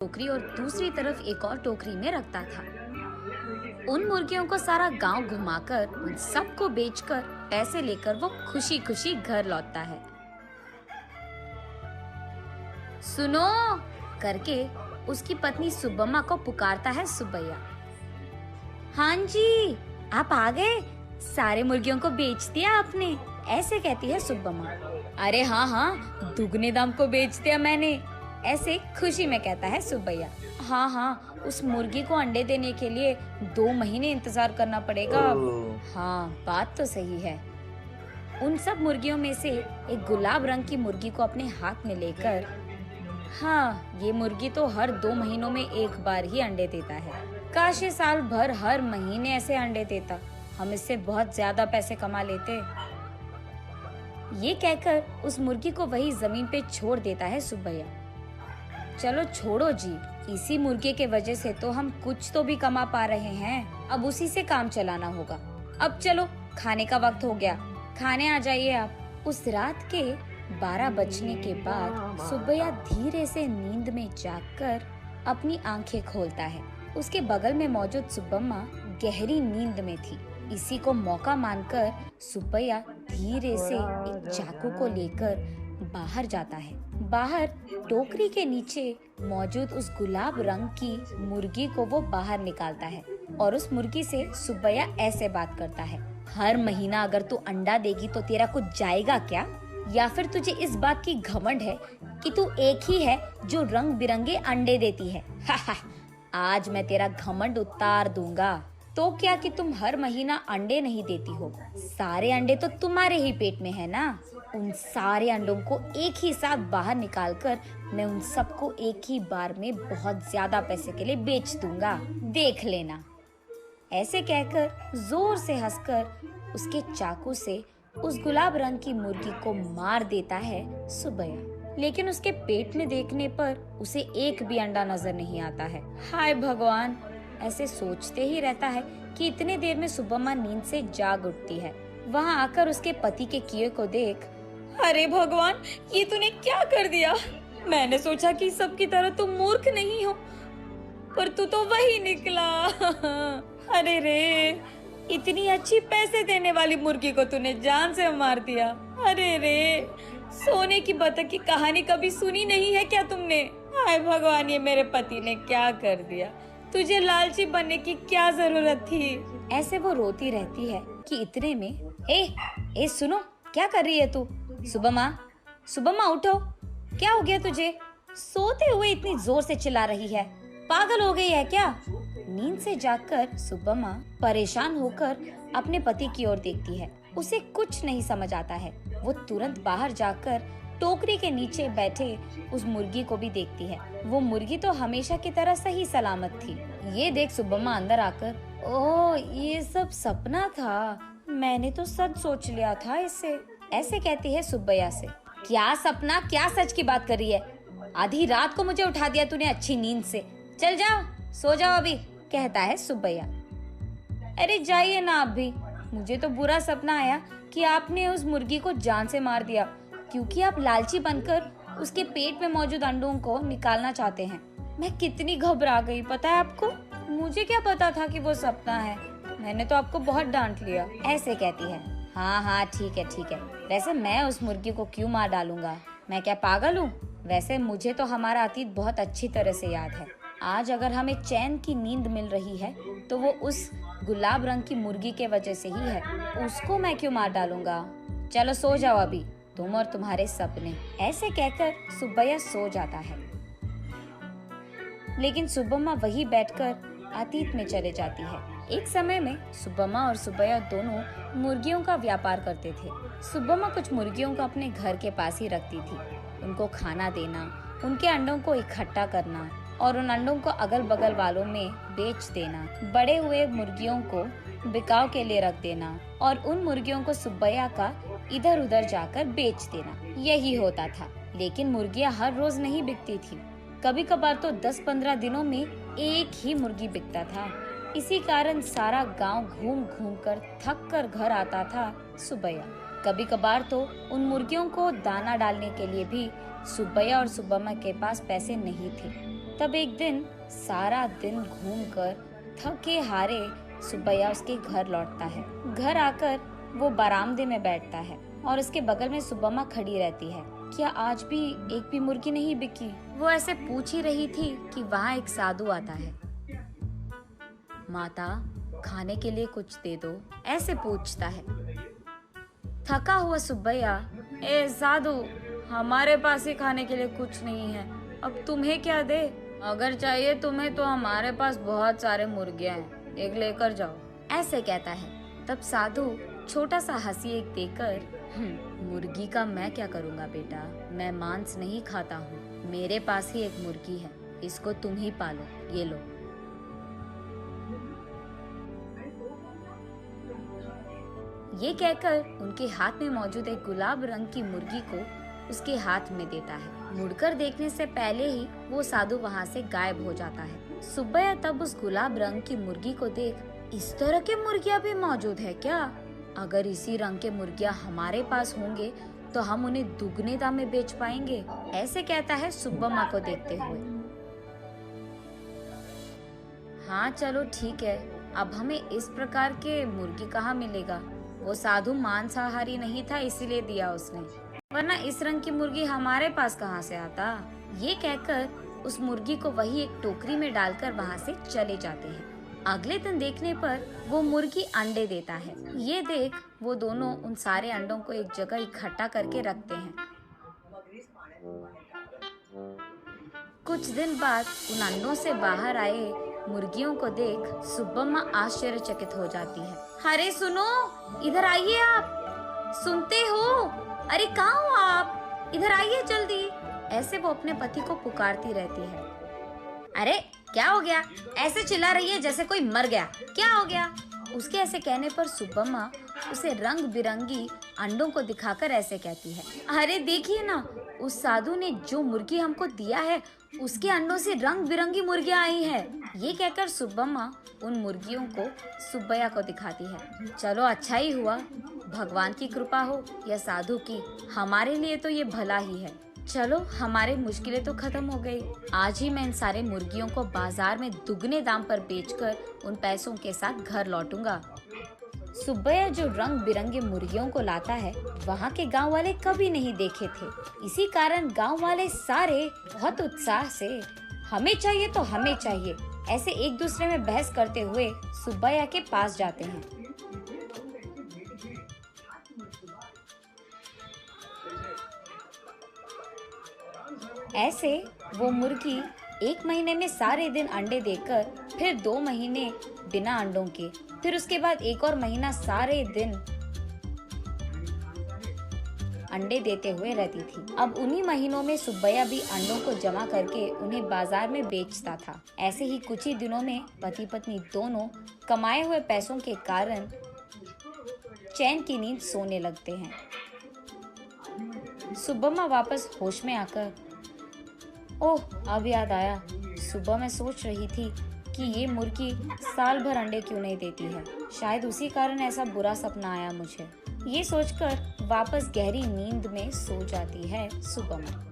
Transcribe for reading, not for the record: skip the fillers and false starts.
टोकरी और दूसरी तरफ एक और टोकरी में रखता था। उन मुर्गियों को सारा गांव घुमाकर उन सबको बेचकर पैसे लेकर वो खुशी खुशी घर लौटता है। सुनो करके उसकी पत्नी सुब्बम्मा को पुकारता है सुब्बैया। हाँ जी, आप आ गए, सारे मुर्गियों को बेच दिया आपने, ऐसे कहती है सुब्बम्मा। अरे हाँ हाँ, दुगने दाम को बेच दिया मैंने, ऐसे खुशी में कहता है सुब्बैया। हाँ हाँ, उस मुर्गी को अंडे देने के लिए 2 महीने इंतजार करना पड़ेगा। हाँ, बात तो सही है। उन सब मुर्गियों में से एक गुलाब रंग की मुर्गी को अपने हाथ में लेकर, हाँ, ये मुर्गी तो हर 2 महीनों में एक बार ही अंडे देता है। काश ये साल भर हर महीने ऐसे अंडे देता, हम इससे बहुत ज्यादा पैसे कमा लेते। ये कहकर उस मुर्गी को वही जमीन पे छोड़ देता है सुब्बैया। चलो छोड़ो जी, इसी मुर्गे के वजह से तो हम कुछ तो भी कमा पा रहे हैं, अब उसी से काम चलाना होगा। अब चलो, खाने का वक्त हो गया, खाने आ जाइए आप। उस रात के 12 बजने के बाद सुब्बैया धीरे से नींद में जागकर अपनी आंखें खोलता है। उसके बगल में मौजूद सुब्बम्मा गहरी नींद में थी। इसी को मौका मानकर सुब्बैया धीरे से एक चाकू को लेकर बाहर जाता है। बाहर टोकरी के नीचे मौजूद उस गुलाब रंग की मुर्गी को वो बाहर निकालता है और उस मुर्गी से सुब्बैया ऐसे बात करता है। हर महीना अगर तू अंडा देगी तो तेरा कुछ जाएगा क्या? या फिर तुझे इस बात की घमंड है कि तू एक ही है जो रंग बिरंगे अंडे देती है? आज मैं तेरा घमंड उतार दूंगा। तो क्या कि तुम हर महीना अंडे नहीं देती हो, सारे अंडे तो तुम्हारे ही पेट में है ना। उन सारे अंडों को एक ही साथ बाहर निकालकर मैं उन सबको एक ही बार में बहुत ज्यादा पैसे के लिए बेच दूंगा, देख लेना। ऐसे कहकर जोर से हंसकर उसके चाकू से उस गुलाब रंग की मुर्गी को मार देता है सुब्बैया। लेकिन उसके पेट में देखने पर उसे एक भी अंडा नजर नहीं आता है। हाय भगवान, ऐसे सोचते ही रहता है कि इतने देर में सुब्बम्मा नींद से जाग उठती है। वहाँ आकर उसके पति के किए को देख, अरे भगवान, ये तूने क्या कर दिया? मैंने सोचा कि सबकी तरह तुम मूर्ख नहीं हो, पर तू तो वही निकला। अरे रे, इतनी अच्छी पैसे देने वाली मुर्गी को तूने जान से मार दिया। अरे रे, सोने की बतख की कहानी कभी सुनी नहीं है क्या तुमने? हाय भगवान, ये मेरे पति ने क्या कर दिया? तुझे लालची बनने की क्या जरूरत थी? ऐसे वो रोती रहती है कि इतने में ए सुनो, क्या कर रही है तू? सुब्बम्मा, सुब्बम्मा उठो, क्या हो गया तुझे? सोते हुए इतनी जोर से चिल्ला रही है, पागल हो गई है क्या? नींद से जागकर सुब्बम्मा परेशान होकर अपने पति की ओर देखती है। उसे कुछ नहीं समझ आता है। वो तुरंत बाहर जाकर टोकरी के नीचे बैठे उस मुर्गी को भी देखती है। वो मुर्गी तो हमेशा की तरह सही सलामत थी। ये देख सुब्बम्मा अंदर आकर, ओह, ये सब सपना था, मैंने तो सच सोच लिया था इससे, ऐसे कहती है सुब्बैया से। क्या सपना, क्या सच की बात कर रही है? आधी रात को मुझे उठा दिया तूने अच्छी नींद से। चल जाओ, सो जाओ अभी, कहता है सुब्बैया। अरे जाइए ना आप भी, मुझे तो बुरा सपना आया कि आपने उस मुर्गी को जान से मार दिया, क्योंकि आप लालची बनकर उसके पेट में मौजूद अंडों को निकालना चाहते हैं। मैं कितनी घबरा गई पता है आपको? मुझे क्या पता था कि वो सपना है, मैंने तो आपको बहुत डांट लिया, ऐसे कहती है। हाँ हाँ, ठीक है। वैसे मैं उस मुर्गी को क्यों मार डालूंगा, मैं क्या पागल हूँ? वैसे मुझे तो हमारा अतीत बहुत अच्छी तरह से याद है। आज अगर हमें चैन की नींद मिल रही है तो वो उस गुलाब रंग की मुर्गी के वजह से ही है, उसको मैं क्यों मार डालूंगा? चलो सो जाओ अभी, तुम और तुम्हारे सपने। ऐसे कहकर सुब्बैया सो जाता है। लेकिन सुब्बम्मा वही बैठकर अतीत में चले जाती है। एक समय में सुब्बम्मा और सुब्बैया दोनों मुर्गियों का व्यापार करते थे। सुब्बम्मा कुछ मुर्गियों को अपने घर के पास ही रखती थी। उनको खाना देना, उनके अंडों को इकट्ठा करना और उन अंडों को अगल बगल वालों में बेच देना, बड़े हुए मुर्गियों को बिकाव के लिए रख देना और उन मुर्गियों को सुब्बैया का इधर उधर जाकर बेच देना, यही होता था। लेकिन मुर्गियां हर रोज नहीं बिकती थी, कभी कभार तो 10-15 दिनों में एक ही मुर्गी बिकता था। इसी कारण सारा गांव घूम घूम कर थक कर घर आता था सुब्बैया। कभी कभार तो उन मुर्गियों को दाना डालने के लिए भी सुब्बैया और सुब्बम्मा के पास पैसे नहीं थे। तब एक दिन सारा दिन घूमकर थके हारे सुब्बैया उसके घर लौटता है। घर आकर वो बरामदे में बैठता है और उसके बगल में सुब्बम्मा खड़ी रहती है। क्या आज भी एक भी मुर्गी नहीं बिकी? वो ऐसे पूछ ही रही थी कि वहाँ एक साधु आता है। माता, खाने के लिए कुछ दे दो, ऐसे पूछता है। थका हुआ सुब्बैया, ए साधु, हमारे पास ही खाने के लिए कुछ नहीं है, अब तुम्हें क्या दे? अगर चाहिए तुम्हें तो हमारे पास बहुत सारे मुर्गियां हैं, एक लेकर जाओ, ऐसे कहता है। तब साधु छोटा सा हंसी एक देकर, मुर्गी का मैं क्या करूँगा बेटा, मैं मांस नहीं खाता हूँ, मेरे पास ही एक मुर्गी है, इसको तुम ही पालो, ये लो। ये कहकर उनके हाथ में मौजूद एक गुलाब रंग की मुर्गी को उसके हाथ में देता है। मुड़कर देखने से पहले ही वो साधु वहाँ से गायब हो जाता है। सुब्बैया तब उस गुलाब रंग की मुर्गी को देख, इस तरह के मुर्गियाँ भी मौजूद है क्या? अगर इसी रंग के मुर्गियाँ हमारे पास होंगे तो हम उन्हें दुगने दाम में बेच पाएंगे, ऐसे कहता है सुब्बम्मा को देखते हुए। हाँ चलो ठीक है, अब हमें इस प्रकार के मुर्गी कहाँ मिलेगा? वो साधु मांसाहारी नहीं था इसीलिए दिया उसने, वरना इस रंग की मुर्गी हमारे पास कहाँ से आता? ये कहकर उस मुर्गी को वही एक टोकरी में डालकर वहाँ से चले जाते हैं। अगले दिन देखने पर वो मुर्गी अंडे देता है। ये देख वो दोनों उन सारे अंडों को एक जगह इकट्ठा करके रखते हैं। कुछ दिन बाद उन अंडों से बाहर आए मुर्गियों को देख सुब्बम्मा आश्चर्यचकित हो जाती है। अरे सुनो, इधर आइए आप, सुनते हो? अरे कहाँ हो आप? इधर आइए जल्दी, ऐसे वो अपने पति को पुकारती रहती है। अरे क्या हो गया? ऐसे चिल्ला रही है जैसे कोई मर गया, क्या हो गया? उसके ऐसे कहने पर सुब्बम्मा उसे रंग बिरंगी अंडों को दिखाकर ऐसे कहती है, अरे देखिए ना, उस साधु ने जो मुर्गी हमको दिया है उसके अंडों से रंग बिरंगी मुर्गियाँ आई है। ये कहकर सुब्बम्मा उन मुर्गियों को सुब्बैया को दिखाती है। चलो अच्छा ही हुआ, भगवान की कृपा हो या साधु की, हमारे लिए तो ये भला ही है। चलो हमारी मुश्किलें तो खत्म हो गई। आज ही मैं इन सारे मुर्गियों को बाजार में दुगने दाम पर बेचकर उन पैसों के साथ घर लौटूंगा। सुब्बैया जो रंग बिरंगे मुर्गियों को लाता है, वहाँ के गांव वाले कभी नहीं देखे थे। इसी कारण गांव वाले सारे बहुत उत्साह से हमें चाहिए तो हमें चाहिए, ऐसे एक दूसरे में बहस करते हुए सुब्बैया के पास जाते हैं। ऐसे वो मुर्गी एक महीने में सारे दिन अंडे देकर, फिर 2 महीने बिना अंडों के, फिर उसके बाद एक और महीना सारे दिन अंडे देते हुए रहती थी। अब उन्हीं महीनों में सुब्बैया भी अंडों को जमा करके उन्हें बाजार में बेचता था। ऐसे ही कुछ ही दिनों में पति पत्नी दोनों कमाए हुए पैसों के कारण चैन की नींद सोने लगते हैं। सुब्बम्मा वापस होश में आकर, ओह अब याद आया, सुबह मैं सोच रही थी कि ये मुर्गी साल भर अंडे क्यों नहीं देती है, शायद उसी कारण ऐसा बुरा सपना आया मुझे। ये सोचकर वापस गहरी नींद में सो जाती है सुब्बम्मा।